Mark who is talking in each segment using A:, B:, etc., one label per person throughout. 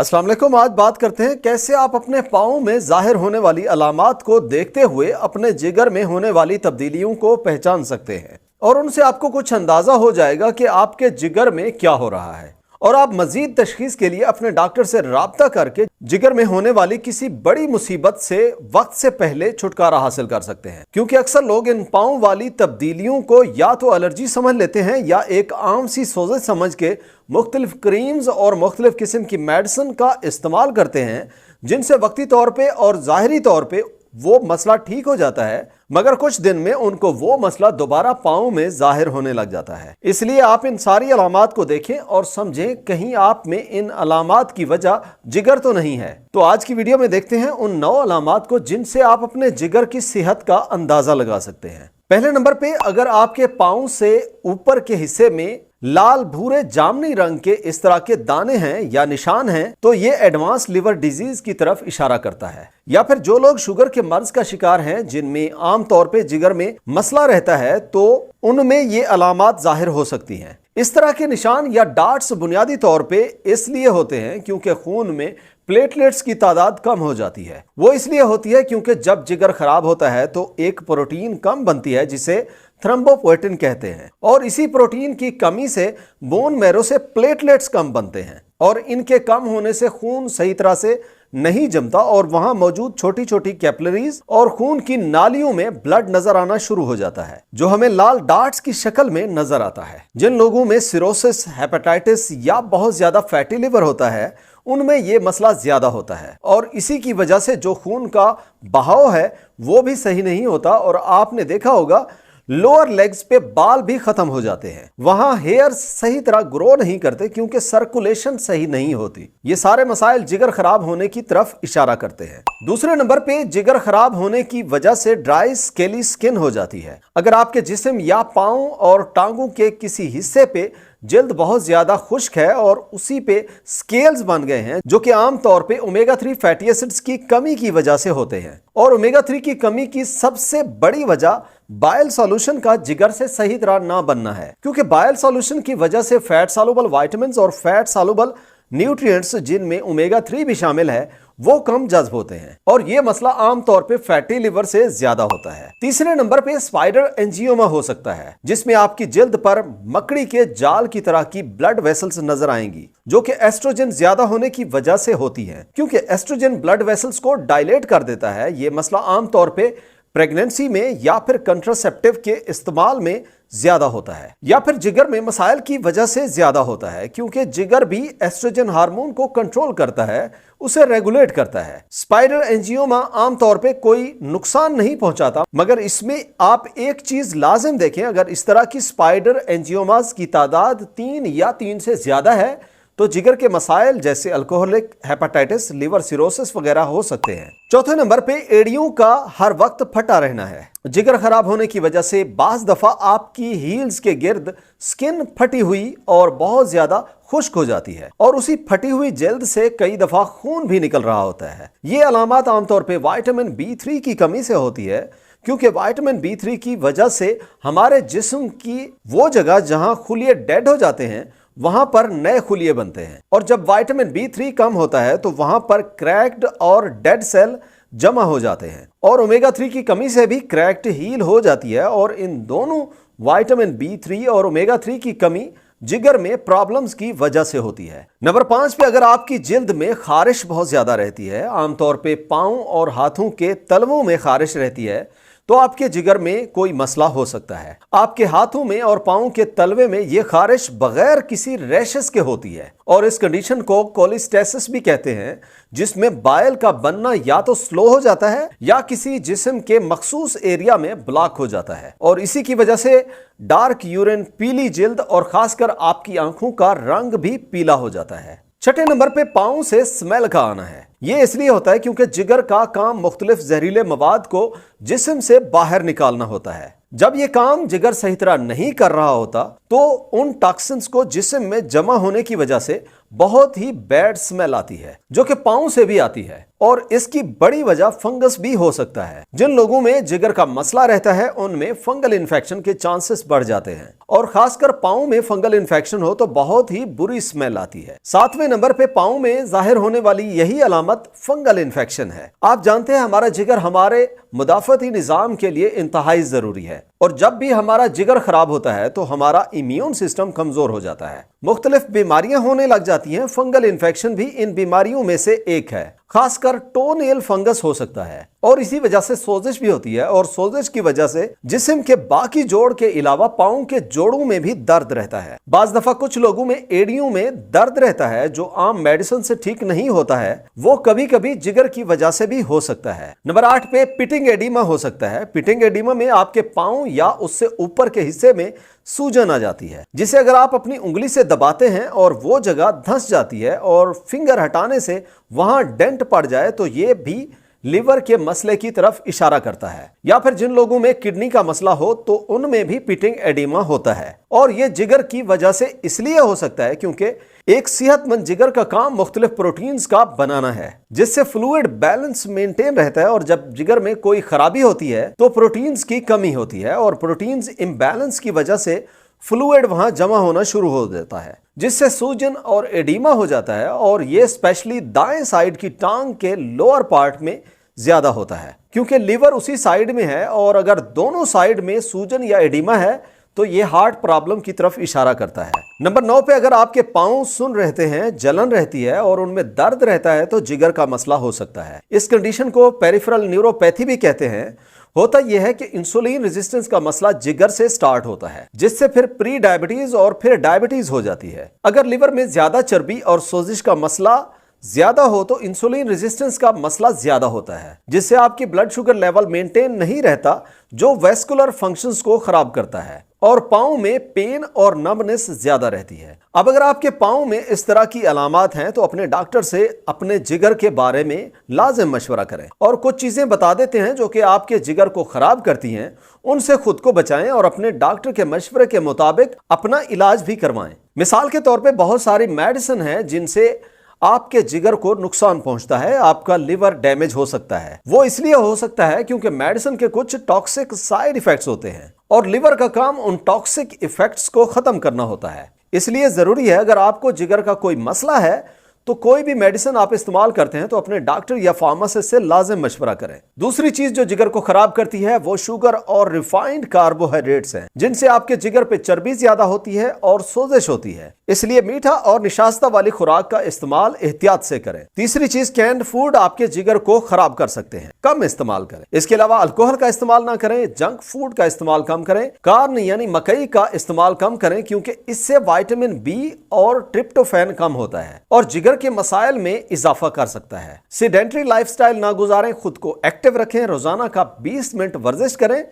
A: अस्सलाम वालेकुम। आज बात करते हैं कैसे आप अपने पाँव में जाहिर होने वाली अलामात को देखते हुए अपने जिगर में होने वाली तब्दीलियों को पहचान सकते हैं और उनसे आपको कुछ अंदाजा हो जाएगा कि आपके जिगर में क्या हो रहा है और आप मजीद तशखीस के लिए अपने डॉक्टर से राब्ता करके जिगर में होने वाली किसी बड़ी मुसीबत से वक्त से पहले छुटकारा हासिल कर सकते हैं। क्योंकि अक्सर लोग इन पाँव वाली तब्दीलियों को या तो एलर्जी समझ लेते हैं या एक आम सी सोजश समझ के मुख्तलिफ क्रीम्स और मुख्तलिफ किस्म की मेडिसिन का इस्तेमाल करते हैं, जिनसे वक्ती तौर पर और ज़ाहिरी तौर पर वो मसला ठीक हो जाता है, मगर कुछ दिन में उनको वो मसला दोबारा पाँव में जाहिर होने लग जाता है। इसलिए आप इन सारी अलामात को देखें और समझें कहीं आप में इन अलामात की वजह जिगर तो नहीं है। तो आज की वीडियो में देखते हैं उन 9 अलामात को जिनसे आप अपने जिगर की सेहत का अंदाजा लगा सकते हैं। पहले नंबर पे, अगर आपके पाँव से ऊपर के हिस्से में लाल भूरे जामनी रंग के इस तरह के दाने हैं या निशान हैं, तो ये एडवांस लिवर डिजीज की तरफ इशारा करता है। या फिर जो लोग शुगर के मर्ज का शिकार हैं, जिनमें आम तौर पे जिगर में मसला रहता है, तो उनमें ये अलामात जाहिर हो सकती हैं। इस तरह के निशान या डार्ट्स बुनियादी तौर पे इसलिए होते हैं क्योंकि खून में प्लेटलेट्स की तादाद कम हो जाती है। वो इसलिए होती है क्योंकि जब जिगर खराब होता है तो एक प्रोटीन कम बनती है जिसे थ्रोम्बोपोएटिन कहते हैं, और इसी प्रोटीन की कमी से बोन मैरो से प्लेटलेट्स कम बनते हैं और इनके कम होने से खून सही तरह से नहीं जमता और वहां मौजूद छोटी छोटी कैपिलरीज और खून की नालियों में ब्लड नजर आना शुरू हो जाता है, जो हमें लाल डार्ट्स की शक्ल में नजर आता है। जिन लोगों में सिरोसिस, हेपेटाइटिस या बहुत ज्यादा फैटी लिवर होता है, उनमें यह मसला ज्यादा होता है और इसी की वजह से जो खून का बहाव है वो भी सही नहीं होता और आपने देखा होगा लोअर लेग्स पे बाल भी खत्म हो जाते हैं। वहां हेयर सही तरह ग्रो नहीं करते क्योंकि सर्कुलेशन सही नहीं होती। ये सारे मसाइल जिगर खराब होने की तरफ इशारा करते हैं। दूसरे नंबर पे, जिगर खराब होने की वजह से ड्राई स्केली स्किन हो जाती है। अगर आपके जिस्म या पाँव और टांगों के किसी हिस्से पे जल्द बहुत ज्यादा खुश्क है और उसी पे स्केल्स बन गए हैं, जो कि आम तौर पे ओमेगा 3 फैटी एसिड्स की कमी की वजह से होते हैं, और ओमेगा 3 की कमी की सबसे बड़ी वजह बाइल सॉल्यूशन का जिगर से सही तरह ना बनना है। क्योंकि बाइल सॉल्यूशन की वजह से फैट सॉल्युबल विटामिन्स और फैट सॉल्युबल न्यूट्रिएंट्स, जिनमें ओमेगा 3 भी शामिल है, वो कम जज्ब होते हैं और ये मसला आम तौर पे फैटी लिवर से ज्यादा होता है। तीसरे नंबर पे स्पाइडर एंजियोमा हो सकता है, जिसमें आपकी जिल्द पर मकड़ी के जाल की तरह की ब्लड वेसल्स नजर आएंगी, जो कि एस्ट्रोजन ज्यादा होने की वजह से होती है। क्योंकि एस्ट्रोजन ब्लड वेसल्स को डायलेट कर देता है। ये मसला आम तौर पे प्रेगनेंसी में या फिर कंट्रासेप्टिव के इस्तेमाल में ज्यादा होता है, या फिर जिगर में मसाइल की वजह से ज्यादा होता है, क्योंकि जिगर भी एस्ट्रोजन हार्मोन को कंट्रोल करता है, उसे रेगुलेट करता है। स्पाइडर एंजियोमा आम तौर पे कोई नुकसान नहीं पहुंचाता, मगर इसमें आप एक चीज लाजिम देखें, अगर इस तरह की स्पाइडर एंजियोमास की तादाद 3 या 3 से ज्यादा है तो जिगर के मसाइल जैसे अल्कोहलिक, हेपेटाइटिस, लिवर सिरोसिस वगैरह हो सकते हैं। चौथे नंबर पे, एड़ियों का हर वक्त फटा रहना है। जिगर खराब होने की वजह से बाज दफा आपकी हील्स के गिर्द स्किन फटी हुई और बहुत ज्यादा खुश्क हो जाती है और उसी फटी हुई जल्द से कई दफा खून भी निकल रहा होता है। ये अलामात आमतौर पे विटामिन B3 की कमी से होती है, क्योंकि विटामिन B3 की वजह से हमारे जिस्म की वो जगह जहां खुलिये डेड हो जाते हैं, वहां पर नए खुलिये बनते हैं, और जब विटामिन B3 कम होता है तो वहां पर क्रैक्ड और डेड सेल जमा हो जाते हैं, और ओमेगा 3 की कमी से भी क्रैक्ड हील हो जाती है, और इन दोनों विटामिन B3 और ओमेगा 3 की कमी जिगर में प्रॉब्लम्स की वजह से होती है। नंबर 5 पे, अगर आपकी जिल्द में खारिश बहुत ज्यादा रहती है, आमतौर पे पाँव और हाथों के तलवों में खारिश रहती है, तो आपके जिगर में कोई मसला हो सकता है। आपके हाथों में और पाँव के तलवे में यह खारिश बगैर किसी रैशेस के होती है, और इस कंडीशन को कोलिस्टेसिस भी कहते हैं, जिसमें बाइल का बनना या तो स्लो हो जाता है या किसी जिस्म के मखसूस एरिया में ब्लॉक हो जाता है, और इसी की वजह से डार्क यूरिन, पीली जिल्द और खासकर आपकी आंखों का रंग भी पीला हो जाता है। छठे नंबर पे, पाँव से स्मेल का आना है। ये इसलिए होता है क्योंकि जिगर का काम मुख्तलिफ जहरीले मवाद को जिस्म से बाहर निकालना होता है। जब ये काम जिगर सही तरह नहीं कर रहा होता तो उन टॉक्सिन्स को जिस्म में जमा होने की वजह से बहुत ही बैड स्मेल आती है, जो कि पाँव से भी आती है, और इसकी बड़ी वजह फंगस भी हो सकता है। जिन लोगों में जिगर का मसला रहता है उनमें फंगल इन्फेक्शन के चांसेस बढ़ जाते हैं, और खासकर पाँव में फंगल इन्फेक्शन हो तो बहुत ही बुरी स्मेल आती है। 7वें नंबर पे पाँव में जाहिर होने वाली यही अलामत फंगल इन्फेक्शन है। आप जानते हैं हमारा जिगर हमारे मुदाफती निजाम के लिए इंतहाई जरूरी है, और जब भी हमारा जिगर खराब होता है तो हमारा इम्यून सिस्टम कमजोर हो जाता है, मुख्तलिफ बीमारियां होने लग जाती हैं। फंगल इन्फेक्शन भी इन बीमारियों में से एक है। खासकर टोनेल फंगस हो सकता है और इसी वजह से सोजिश भी होती है, और सोजिश की वजह से जिस्म के बाकी जोड़ के अलावा पाँव के जोड़ों में भी दर्द रहता है। बाज दफा कुछ लोगों में एड़ियों में दर्द रहता है जो आम मेडिसिन से ठीक नहीं होता है, वो कभी कभी जिगर की वजह से भी हो सकता है। नंबर 8 पे पिटिंग एडिमा हो सकता है। पिटिंग एडिमा में आपके पाँव या उससे ऊपर के हिस्से में सूजन आ जाती है, जिसे अगर आप अपनी उंगली से दबाते हैं और वो जगह धंस जाती है और फिंगर हटाने से वहां डेंट पड़ जाए तो ये भी लिवर के मसले की तरफ इशारा करता है। या फिर जिन लोगों में किडनी का मसला हो तो उनमें भी पिटिंग एडिमा होता है, और ये जिगर की वजह से इसलिए हो सकता है क्योंकि एक सेहतमंद जिगर का काम मुख्तलिफ प्रोटीन्स का बनाना है, जिससे फ्लूइड बैलेंस मेंटेन रहता है। और जब जिगर में कोई खराबी होती है तो प्रोटीन्स की कमी होती है, और प्रोटीन्स इम्बैलेंस की वजह से फ्लूइड वहां जमा होना शुरू हो जाता है, जिससे सूजन और एडिमा हो जाता है। और ये स्पेशली दाएं साइड की टांग के लोअर पार्ट में ज्यादा होता है, क्योंकि लिवर उसी साइड में है, और अगर दोनों साइड में सूजन या एडिमा है तो ये हार्ट प्रॉब्लम की तरफ इशारा करता है। नंबर 9 पे अगर आपके पाँव सुन रहते हैं, जलन रहती है और उनमें दर्द रहता है तो जिगर का मसला हो सकता है। इस कंडीशन को पेरिफेरल न्यूरोपैथी भी कहते हैं। होता यह है कि इंसुलिन रेजिस्टेंस का मसला जिगर से स्टार्ट होता है, जिससे फिर प्री डायबिटीज और फिर डायबिटीज हो जाती है। अगर लिवर में ज्यादा चर्बी और सोजिश का मसला ज्यादा हो तो इंसुलिन रेजिस्टेंस का मसला ज्यादा होता है, जिससे आपकी ब्लड शुगर लेवल मेंटेन नहीं रहता, जो वेस्कुलर फंक्शंस को खराब करता है, और पाँव में पेन और नमनेस ज्यादा रहती है। अब अगर आपके पाँव में इस तरह की अलामात हैं तो अपने डॉक्टर से अपने जिगर के बारे में लाजिम मशवरा करें, और कुछ चीजें बता देते हैं जो कि आपके जिगर को खराब करती हैं। उनसे खुद को बचाएं और अपने डॉक्टर के मशवरे के मुताबिक अपना इलाज भी करवाएं। मिसाल के तौर पर बहुत सारी मेडिसिन है जिनसे आपके जिगर को नुकसान पहुंचता है, आपका लिवर डैमेज हो सकता है। वो इसलिए हो सकता है क्योंकि मेडिसिन के कुछ टॉक्सिक साइड इफेक्ट्स होते हैं, और लिवर का काम उन टॉक्सिक इफेक्ट्स को खत्म करना होता है। इसलिए जरूरी है अगर आपको जिगर का कोई मसला है तो कोई भी मेडिसिन आप इस्तेमाल करते हैं तो अपने डॉक्टर या फार्मासिस्ट से लाजिम मशवरा करें। दूसरी चीज जो जिगर को खराब करती है वो शुगर और रिफाइंड कार्बोहाइड्रेट्स हैं, जिनसे आपके जिगर पे चर्बी ज्यादा होती है और सोजिश होती है। इसलिए मीठा और निशास्ता वाली खुराक का इस्तेमाल एहतियात से करें। तीसरी चीज, कैंड फूड आपके जिगर को खराब कर सकते हैं, कम इस्तेमाल करें। इसके अलावा अल्कोहल का इस्तेमाल ना करें, जंक फूड का इस्तेमाल कम करें, कार्न यानी मकई का इस्तेमाल कम करें, क्योंकि इससे विटामिन बी और ट्रिप्टोफैन कम होता है और जिगर के मसाइल में इजाफा कर सकता है। सेडेंटरी लाइफस्टाइल ना गुजारें, खुद को एक्टिव रखें, रोजाना का 20 मिनट वर्जिश करें।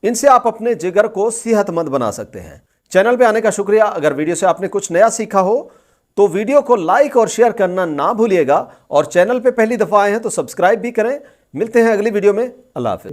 A: इनसे आप अपने जिगर को सेहतमंद बना सकते हैं। चैनल पे आने का शुक्रिया। अगर वीडियो से आपने कुछ नया सीखा हो तो वीडियो को लाइक और शेयर करना ना भूलिएगा, और चैनल पे पहली दफा आए हैं तो सब्सक्राइब भी करें। मिलते हैं अगली वीडियो में। अल्लाह हाफिज।